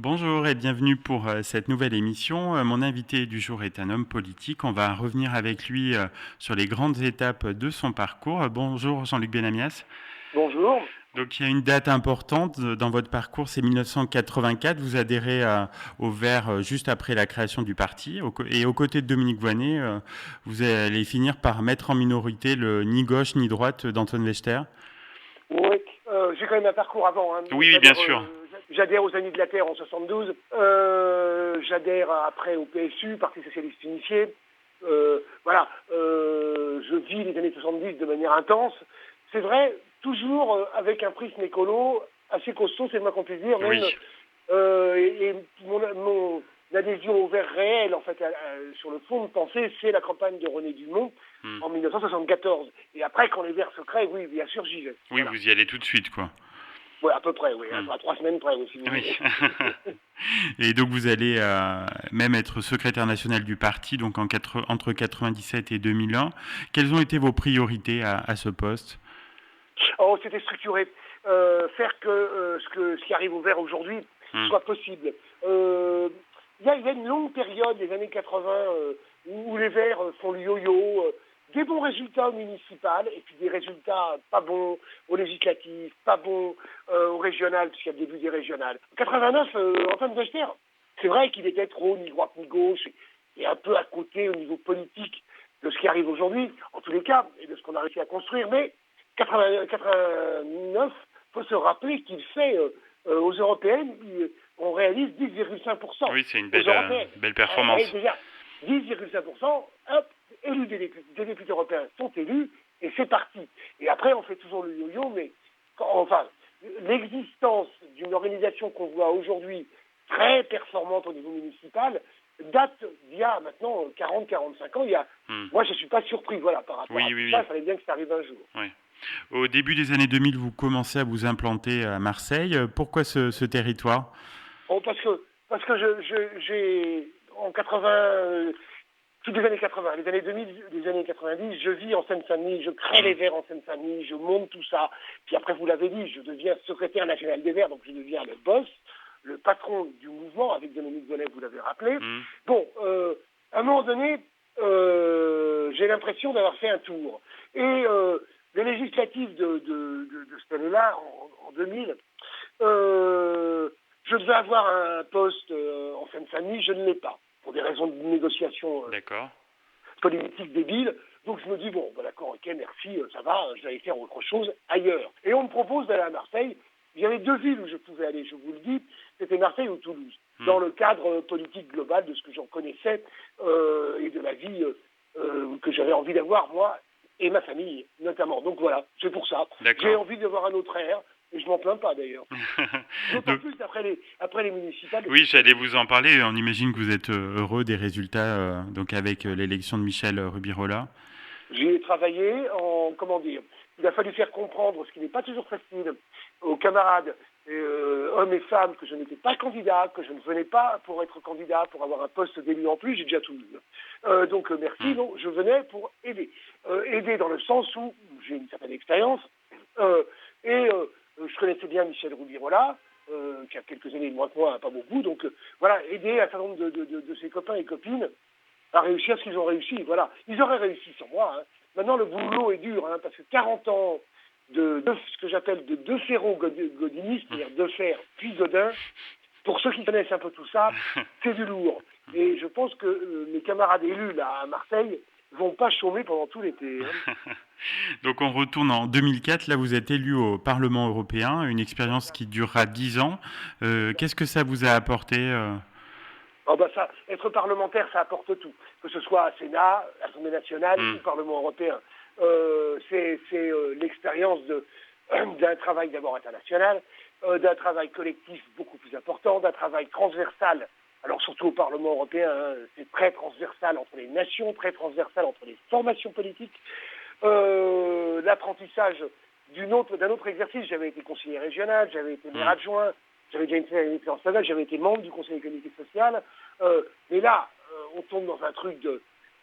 Bonjour et bienvenue pour cette nouvelle émission. Mon invité du jour est un homme politique. On va revenir avec lui sur les grandes étapes de son parcours. Bonjour Jean-Luc Benamias. Bonjour. Donc il y a une date importante dans votre parcours, c'est 1984. Vous adhérez au Vert juste après la création du parti. Et aux côtés de Dominique Voynet, vous allez finir par mettre en minorité le ni gauche ni droite d'Antoine Wechter. Oui, j'ai quand même un parcours avant. Hein. Oui, oui, bien sûr. J'adhère aux Amis de la Terre en 72. J'adhère après au PSU, Parti Socialiste Unifié. Je vis les années 70 de manière intense. C'est vrai, toujours avec un prisme écolo assez costaud, c'est le moins qu'on puisse dire. Oui. Même et mon adhésion au Vert réel, en fait, sur le fond de pensée, c'est la campagne de René Dumont Hmm. en 1974. Et après, quand les Verts se créent, oui, bien sûr, j'y vais. Oui, Voilà. vous y allez tout de suite, quoi. Ouais, à peu près, oui. Hmm. À 3 semaines près, oui, si vous Oui. voulez. Et donc vous allez même être secrétaire national du parti, donc entre 97 et 2001. Quelles ont été vos priorités à ce poste? Oh, c'était structuré. Faire que, ce qui arrive au Vert aujourd'hui Hmm. soit possible. Il y a une longue période, les années 80, où les Verts font le yo-yo. Des bons résultats au municipal et puis des résultats pas bons aux législatives, pas bons au régional, puisqu'il y a le début des régionales. En 89, Antoine Wechter, c'est vrai qu'il était trop ni droite ni gauche et un peu à côté au niveau politique de ce qui arrive aujourd'hui, en tous les cas, et de ce qu'on a réussi à construire, mais 89, il faut se rappeler qu'il fait aux européennes, on réalise 10,5% Oui, c'est une aux belle, européennes. belle performance. Déjà, 10,5%, hop, élus des députés européens sont élus, et c'est parti. Et après, on fait toujours le yo-yo, mais l'existence d'une organisation qu'on voit aujourd'hui très performante au niveau municipal date d'il y a maintenant 40-45 ans. Hmm. Moi, je ne suis pas surpris par rapport à Oui, tout oui, ça. oui. Il fallait bien que ça arrive un jour. Oui. Au début des années 2000, vous commencez à vous implanter à Marseille. Pourquoi ce territoire? Bon, parce que j'ai en 80, toutes les années 80, les années 2000, les années 90, je vis en Seine-Saint-Denis, je crée Hmm. les Verts en Seine-Saint-Denis, je monte tout ça. Puis après, vous l'avez dit, je deviens secrétaire national des Verts, donc je deviens le boss, le patron du mouvement, avec Dominique Voynet, vous l'avez rappelé. Hmm. Bon, à un moment donné, j'ai l'impression d'avoir fait un tour. Et les législatives de cette année-là, en 2000, je devais avoir un poste en Seine-Saint-Denis, je ne l'ai pas, pour des raisons de négociation D'accord. politique débile. Donc je me dis, bon, d'accord, ok, merci, ça va, je vais aller faire autre chose ailleurs. Et on me propose d'aller à Marseille. Il y avait deux villes où je pouvais aller, je vous le dis, c'était Marseille ou Toulouse, Hmm. dans le cadre politique global de ce que j'en connaissais et de la vie que j'avais envie d'avoir, moi et ma famille, notamment. Donc voilà, c'est pour ça. J'ai D'accord. envie d'avoir un autre air, et je m'en plains pas d'ailleurs. D'autant Donc, plus après les municipales de oui, cette j'allais année. vous en parler. On imagine que vous êtes heureux des résultats donc avec l'élection de Michel Rubirola. J'y ai travaillé en, comment dire, il a fallu faire comprendre, ce qui n'est pas toujours facile, aux camarades, hommes et femmes, que je n'étais pas candidat, que je ne venais pas pour être candidat, pour avoir un poste d'élu en plus, j'ai déjà tout eu. Donc merci, Hmm. non, je venais pour aider. Aider dans le sens où j'ai une certaine expérience, euh, et je connaissais bien Michel Rubirola, qui a quelques années de moins que moi, pas beaucoup, donc voilà, aider un certain nombre de ses copains et copines à réussir ce qu'ils ont réussi. Voilà. Ils auraient réussi sans moi. Hein. Maintenant, le boulot est dur, hein, parce que 40 ans de ce que j'appelle de deux ferros godinistes, c'est-à-dire de fer puis Godin, pour ceux qui connaissent un peu tout ça, c'est du lourd. Et je pense que mes camarades élus là à Marseille vont pas chômer pendant tout l'été. Hein. Donc on retourne en 2004, là vous êtes élu au Parlement européen, une expérience qui durera 10 ans. Qu'est-ce que ça vous a apporté Oh bah ça, être parlementaire, ça apporte tout, que ce soit Sénat, Assemblée nationale Hmm. ou Parlement européen. C'est l'expérience d'un travail d'abord international, d'un travail collectif beaucoup plus important, d'un travail transversal. Alors surtout au Parlement européen, hein, c'est très transversal entre les nations, très transversal entre les formations politiques. L'apprentissage d'un autre exercice, j'avais été conseiller régional, j'avais été maire Hmm. adjoint, j'avais déjà une expérience nationale, j'avais été membre du Conseil économique et social. Mais là, on tombe dans un truc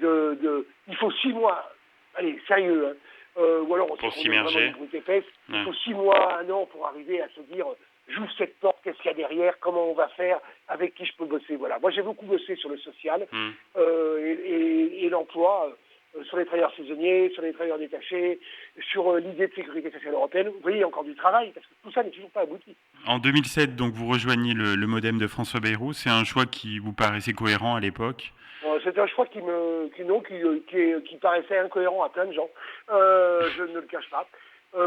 il faut 6 mois, allez, sérieux, hein, ou alors Pour on est vraiment des s'immerger. brutes épaisses, il Ouais. faut 6 mois, un an pour arriver à se dire, j'ouvre cette porte, qu'est-ce qu'il y a derrière, comment on va faire, avec qui je peux bosser. Voilà. Moi, j'ai beaucoup bossé sur le social et l'emploi, sur les travailleurs saisonniers, sur les travailleurs détachés, sur l'idée de sécurité sociale européenne. Vous voyez, il y a encore du travail, parce que tout ça n'est toujours pas abouti. En 2007, donc, vous rejoignez le MoDem de François Bayrou. C'est un choix qui vous paraissait cohérent à l'époque? C'est un choix qui paraissait incohérent à plein de gens. Je ne le cache pas.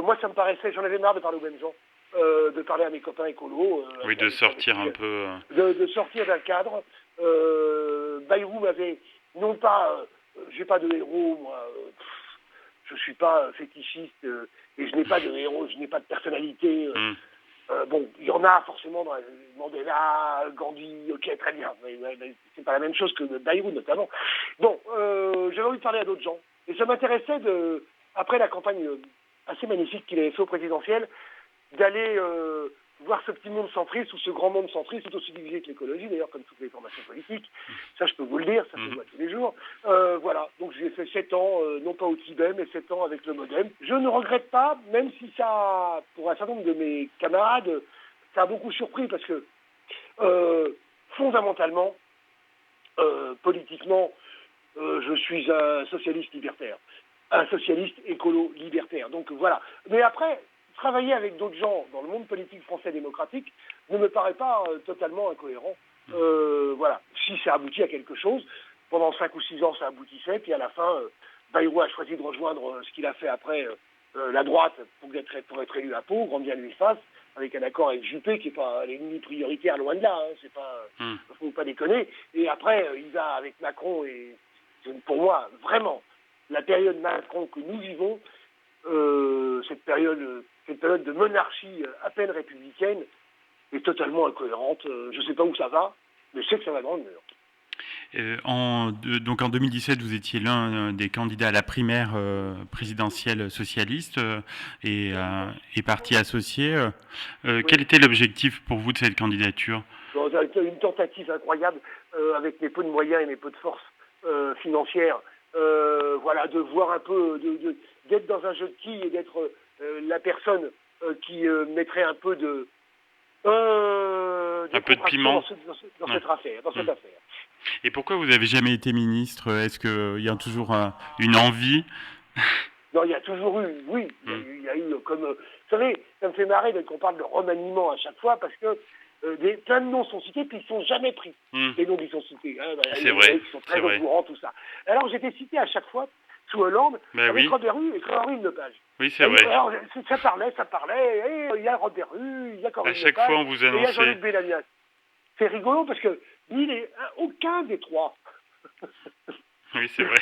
Moi, ça me paraissait, j'en avais marre de parler aux mêmes gens, de parler à mes copains écolos. Oui, de sortir un peu. De sortir d'un cadre. Bayrou m'avait, non pas, j'ai pas de héros, moi. Je suis pas fétichiste et je n'ai pas de héros, je n'ai pas de personnalité. Bon, il y en a forcément dans Mandela, Gandhi, ok, très bien, mais c'est pas la même chose que Bayrou notamment. Bon, j'avais envie de parler à d'autres gens. Et ça m'intéressait, après la campagne assez magnifique qu'il avait fait au présidentiel, d'aller voir ce petit monde centriste ou ce grand monde centriste, tout aussi divisé que l'écologie, d'ailleurs, comme toutes les formations politiques. Ça, je peux vous le dire, ça se voit tous les jours. Voilà, donc j'ai fait 7 ans, non pas au Tibet, mais 7 ans avec le MoDem. Je ne regrette pas, même si ça, pour un certain nombre de mes camarades, ça a beaucoup surpris, parce que fondamentalement, politiquement, je suis un socialiste libertaire, un socialiste écolo libertaire. Donc voilà. Mais après, travailler avec d'autres gens dans le monde politique français démocratique ne me paraît pas totalement incohérent. Voilà. Si ça aboutit à quelque chose, pendant 5 ou 6 ans ça aboutissait, puis à la fin, Bayrou a choisi de rejoindre ce qu'il a fait après la droite pour être élu à Pau, grand bien lui fasse, avec un accord avec Juppé qui n'est pas l'ennemi prioritaire, loin de là, hein, c'est pas, faut pas déconner. Et après, il va avec Macron, et pour moi, vraiment, la période Macron que nous vivons, cette période de monarchie à peine républicaine est totalement incohérente. Je ne sais pas où ça va, mais je sais que ça va dans le mur. Donc en 2017, vous étiez l'un des candidats à la primaire présidentielle socialiste et parti associé. Oui. Quel était l'objectif pour vous de cette candidature? Une tentative incroyable avec mes peu de moyens et mes peu de force financière. Voilà, de voir un peu, d'être dans un jeu de quilles et d'être la personne qui mettrait un peu de piment dans cette affaire. Et pourquoi vous n'avez jamais été ministre? Est-ce qu'il y a toujours une envie? Non, il y a toujours eu, oui. Il y a eu comme... vous savez, ça me fait marrer qu'on parle de remaniement à chaque fois, parce que plein de noms sont cités, puis ils ne sont jamais pris. Les noms qui sont cités. Hein, c'est vrai. Ils sont très au courant, tout ça. Alors, j'étais cité à chaque fois, sous Hollande, avec Robert Rue et Corinne Lepage. Oui, c'est vrai. Alors, ça parlait, et il y a Robert Rue, il y a Corinne Lepage. À chaque fois, on vous annonçait. Et il y a Jean-Luc Benamias. C'est rigolo, parce que lui, il n'est aucun des trois. Oui, c'est vrai.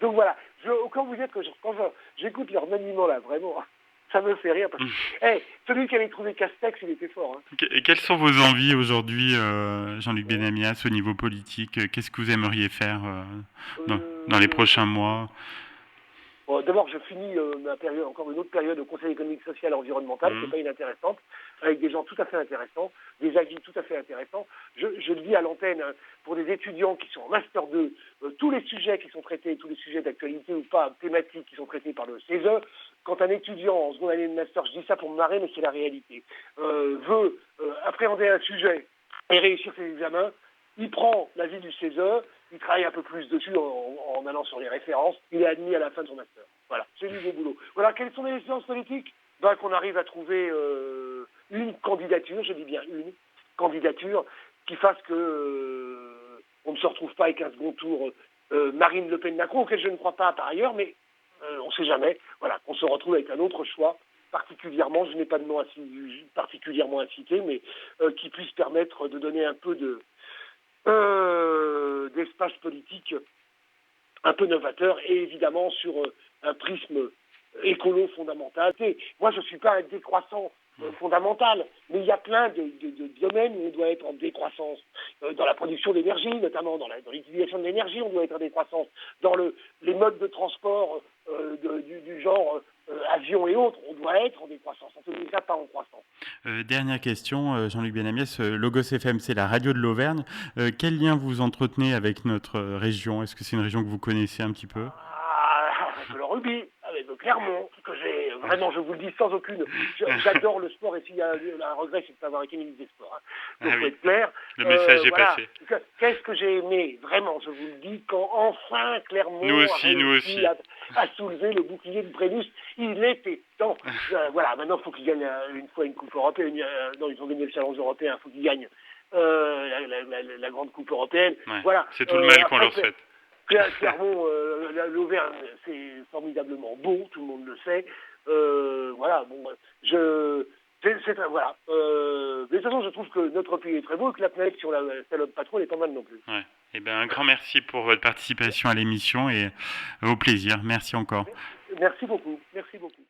Donc voilà, quand vous êtes, quand j'écoute leur maniement là, vraiment, ça me fait rire. Parce que, celui qui avait trouvé Castex, il était fort. Hein. Et quelles sont vos envies aujourd'hui, Jean-Luc Benamias, au niveau politique? Qu'est-ce que vous aimeriez faire dans les prochains mois? Bon, d'abord, je finis encore une autre période au Conseil économique, social et environnemental, qui n'est pas inintéressante, avec des gens tout à fait intéressants, des avis tout à fait intéressants. Je le dis à l'antenne, hein, pour des étudiants qui sont en Master 2, tous les sujets qui sont traités, tous les sujets d'actualité ou pas thématiques qui sont traités par le CESE, quand un étudiant en seconde année de Master, je dis ça pour me marrer, mais c'est la réalité, veut appréhender un sujet et réussir ses examens, il prend l'avis du CESE, il travaille un peu plus dessus en allant sur les références, il est admis à la fin de son master. Voilà, c'est du beau boulot. Voilà, quelles sont les expériences politiques? Qu'on arrive à trouver une candidature, je dis bien une candidature, qui fasse que on ne se retrouve pas avec un second tour Marine Le Pen-Macron, auquel je ne crois pas par ailleurs, mais on ne sait jamais. Voilà, qu'on se retrouve avec un autre choix, particulièrement, je n'ai pas de nom particulièrement à citer, mais qui puisse permettre de donner un peu d'espace politique un peu novateur, et évidemment sur un prisme écolo fondamental. Moi, je ne suis pas un décroissant fondamental, mais il y a plein de domaines où on doit être en décroissance. Dans la production d'énergie, notamment dans l'utilisation de l'énergie, on doit être en décroissance. Dans les modes de transport du genre avion et autres, on doit être en décroissance. En tous les cas, pas en croissance. Dernière question, Jean-Luc Benamias. Logos FM, c'est la radio de l'Auvergne. Quel lien vous entretenez avec notre région? Est-ce que c'est une région que vous connaissez un petit peu? Avec le rugby, Clermont, que j'ai vraiment, je vous le dis sans aucune, j'adore le sport et s'il y a un regret, c'est de pas avoir été ministre des Sports. Donc, faut être clair. Le message est voilà. passé. Qu'est-ce que j'ai aimé, vraiment, je vous le dis, quand enfin Clermont nous aussi. a soulevé le bouclier de Brennus. Il était temps. Voilà, maintenant, il faut qu'il gagne une fois une coupe européenne. Non, ils ont gagné le challenge européen, il faut qu'ils gagnent la grande coupe européenne. Ouais, voilà. C'est tout le mal qu'on leur souhaite. Clairement, l'Auvergne, c'est formidablement beau, tout le monde le sait. Voilà, bon, voilà. De toute façon, je trouve que notre pays est très beau et que la planète, si on la salope pas trop, elle est pas mal non plus. Ouais. Eh ben, un grand merci pour votre participation à l'émission et au plaisir. Merci encore. Merci beaucoup. Merci beaucoup.